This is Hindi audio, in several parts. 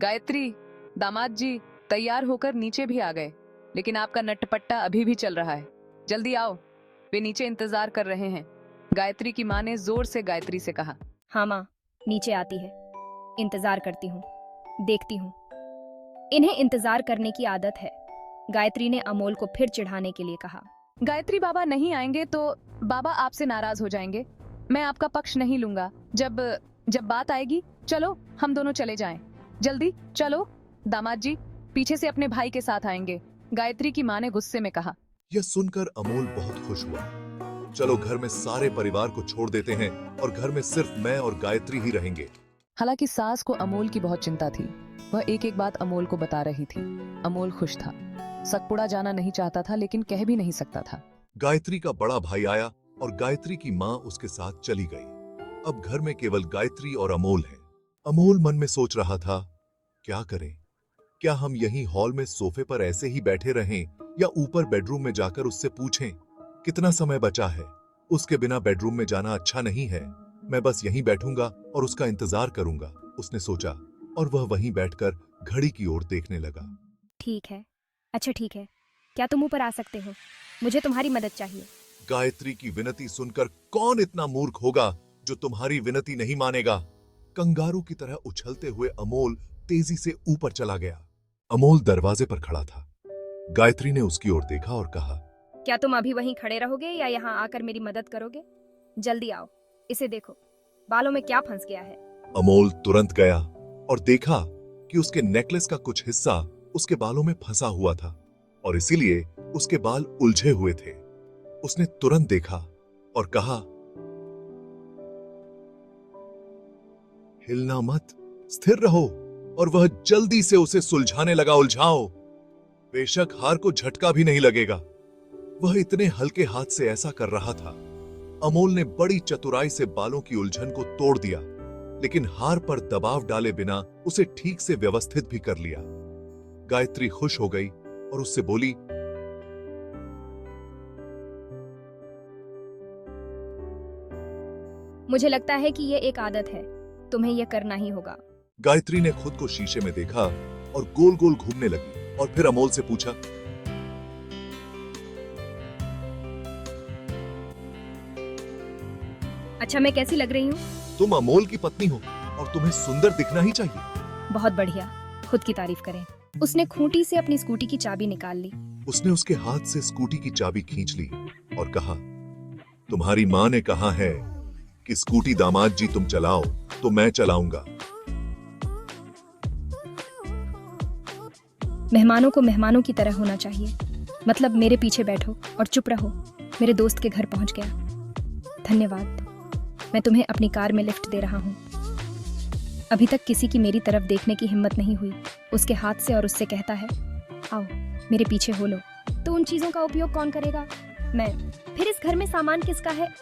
गायत्री, दामाद जी तैयार होकर नीचे भी आ गए, लेकिन आपका नटपट्टा अभी भी चल रहा है। जल्दी आओ, वे नीचे इंतजार कर रहे हैं। गायत्री की माँ ने जोर से गायत्री से कहा। हाँ माँ, नीचे आती है। इंतजार करती हूँ, देखती हूँ। इन्हें इंतजार करने की आदत है। गायत्री ने अमोल को फिर चिढ़ाने के लिए कहा। गायत्री बाबा नहीं आएंगे तो बाबा आपसे नाराज हो जाएंगे। मैं आपका पक्ष नहीं लूंगा। जब जब बात आएगी, चलो हम दोनों चले जाएं। जल्दी चलो। दामाद जी पीछे से अपने भाई के साथ आएंगे, गायत्री की माँ ने गुस्से में कहा। यह सुनकर अमोल बहुत खुश हुआ। चलो घर में सारे परिवार को छोड़ देते हैं और घर में सिर्फ मैं और गायत्री ही रहेंगे। हालांकि सास को अमोल की बहुत चिंता थी। वह एक एक बात अमोल को बता रही थी। अमोल खुश था। सतपुड़ा जाना नहीं चाहता था, लेकिन कह भी नहीं सकता था। गायत्री का बड़ा भाई आया और गायत्री की माँ उसके साथ चली गई। अब घर में केवल गायत्री और अमोल है। अमोल मन में सोच रहा था, क्या करें? क्या हम यहीं हॉल में सोफे पर ऐसे ही बैठे रहें या ऊपर बेडरूम में जाकर उससे पूछें? कितना समय बचा है? उसके बिना बेडरूम में जाना अच्छा नहीं है। मैं बस यहीं बैठूंगा और उसका इंतजार करूंगा, उसने सोचा, और वह वहीं बैठकर घड़ी की ओर देखने लगा। ठीक है, अच्छा ठीक है। क्या तुम ऊपर आ सकते हो? मुझे तुम्हारी मदद चाहिए। गायत्री की विनती सुनकर कौन इतना मूर्ख होगा जो तुम्हारी विनती नहीं मानेगा? कंगारू की तरह उछलते हुए अमोल तेजी से ऊपर चला गया। अमोल दरवाजे पर खड़ा था। गायत्री ने उसकी ओर देखा और कहा, क्या तुम अभी वहीं खड़े रहोगे या यहाँ आकर मेरी मदद करोगे? जल्दी आओ, इसे देखो, बालों में क्या फंस गया है। अमोल तुरंत गया और देखा कि उसके नेकलेस का कुछ हिस्सा उसके बालों में फंसा हुआ था और इसीलिए उसके बाल उलझे हुए थे। उसने तुरंत देखा और कहा, हिलना मत, स्थिर रहो। और वह जल्दी से उसे सुलझाने लगा। उलझाओ, बेशक हार को झटका भी नहीं लगेगा। वह इतने हल्के हाथ से ऐसा कर रहा था। अमोल ने बड़ी चतुराई से बालों की उलझन को तोड़ दिया, लेकिन हार पर दबाव डाले बिना उसे ठीक से व्यवस्थित भी कर लिया। गायत्री खुश हो गई और उससे बोली, मुझे लगता है कि ये एक आदत है, तुम्हें यह करना ही होगा। गायत्री ने खुद को शीशे में देखा और गोल गोल घूमने लगी और फिर अमोल से पूछा, अच्छा, मैं कैसी लग रही हूँ? तुम अमोल की पत्नी हो और तुम्हें सुंदर दिखना ही चाहिए। बहुत बढ़िया, खुद की तारीफ करें। उसने खूंटी से अपनी स्कूटी की चाबी निकाल ली। उसने उसके हाथ से स्कूटी की चाबी खींच ली और कहा, तुम्हारी माँ ने कहा है कि स्कूटी दामाद जी तुम चलाओ तो मैं चलाऊंगा। मेहमानों को मेहमानों की तरह होना चाहिए। मतलब मेरे पीछे बैठो और चुप रहो। मेरे दोस्त के घर पहुंच गया। धन्यवाद। मैं तुम्हें अपनी कार में लिफ्ट दे रहा हूँ। अभी तक किसी की मेरी तरफ देखने की हिम्मत नहीं हुई। उसके हाथ से और उससे कहता है, आओ मेरे पीछे हो लो। तो उन चीजों का उपयोग कौन करेगा? मैं। फिर इस घर में सामान किसका है?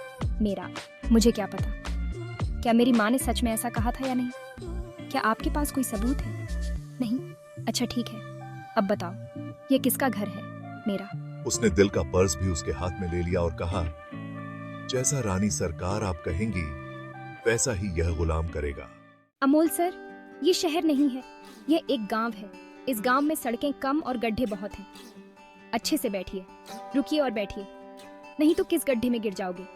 मेरा। मुझे क्या पता, क्या मेरी माँ ने सच में ऐसा कहा था या नहीं? क्या आपके पास कोई सबूत है? नहीं? अच्छा ठीक है, अब बताओ, ये किसका घर है? मेरा। उसने दिल का पर्स भी उसके हाथ में ले लिया और कहा, जैसा रानी सरकार आप कहेंगी वैसा ही यह गुलाम करेगा। अमोल सर, ये शहर नहीं है, ये एक गांव है। इस गांव में सड़कें कम और गड्ढे बहुत हैं। अच्छे से बैठिए, रुकिए और बैठिए, नहीं तो किस गड्ढे में गिर जाओगे।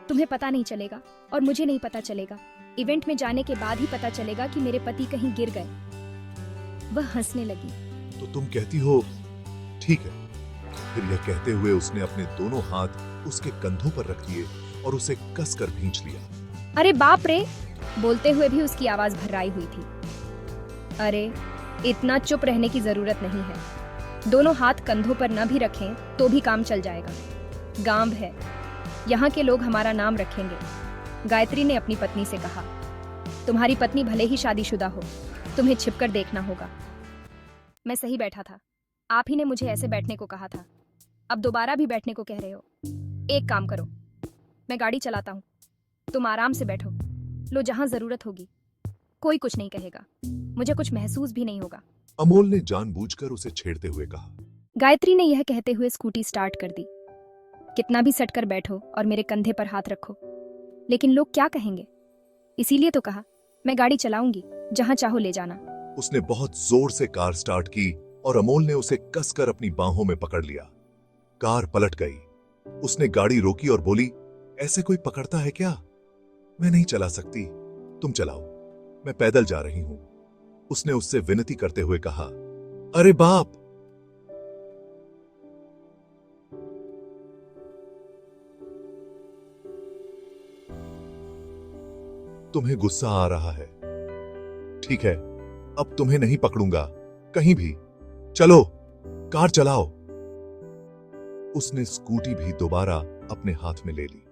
तुम्हें पता नहीं चलेगा और मुझे नहीं पता चलेगा। इवेंट में जाने के बाद ही पता चलेगा कि मेरे पति कहीं गिर गए। वह हंसने लगी। तो तुम कहती हो, ठीक है। फिर यह कहते हुए उसने अपने दोनों हाथ उसके कंधों पर रख दिए और उसे कसकर भींच लिया। अरे बाप रे, बोलते हुए भी उसकी आवाज भर्राई हुई थी। अरे इतना चुप रहने की जरूरत नहीं है। दोनों हाथ कंधों पर न भी रखें तो भी काम चल जाएगा। गांव है, यहाँ के लोग हमारा नाम रखेंगे। गायत्री ने अपनी पत्नी से कहा, तुम्हारी पत्नी भले ही शादीशुदा हो, तुम्हें छिपकर देखना होगा। मैं सही बैठा था, आप ही ने मुझे ऐसे बैठने को कहा था। अब दोबारा भी बैठने को कह रहे हो। एक काम करो, मैं गाड़ी चलाता हूँ, तुम आराम से बैठो। लो, जहां जरूरत होगी कोई कुछ नहीं कहेगा, मुझे कुछ महसूस भी नहीं होगा। अमोल ने जानबूझकर उसे छेड़ते हुए कहा। गायत्री ने यह कहते हुए स्कूटी स्टार्ट कर दी। कितना भी सटकर बैठो और मेरे कंधे पर हाथ रखो, लेकिन लोग क्या कहेंगे? इसीलिए तो कहा, मैं गाड़ी चलाऊंगी, जहां चाहो ले जाना। उसने बहुत जोर से कार स्टार्ट की और अमोल ने उसे कसकर अपनी बाहों में पकड़ लिया। कार पलट गई। उसने गाड़ी रोकी और बोली, ऐसे कोई पकड़ता है क्या? मैं नहीं चला सकती, तुम चलाओ, मैं पैदल जा रही हूं। उसने उससे विनती करते हुए कहा। अरे बाप! तुम्हें गुस्सा आ रहा है। ठीक है, अब तुम्हें नहीं पकड़ूंगा कहीं भी। चलो, कार चलाओ। उसने स्कूटी भी दोबारा अपने हाथ में ले ली।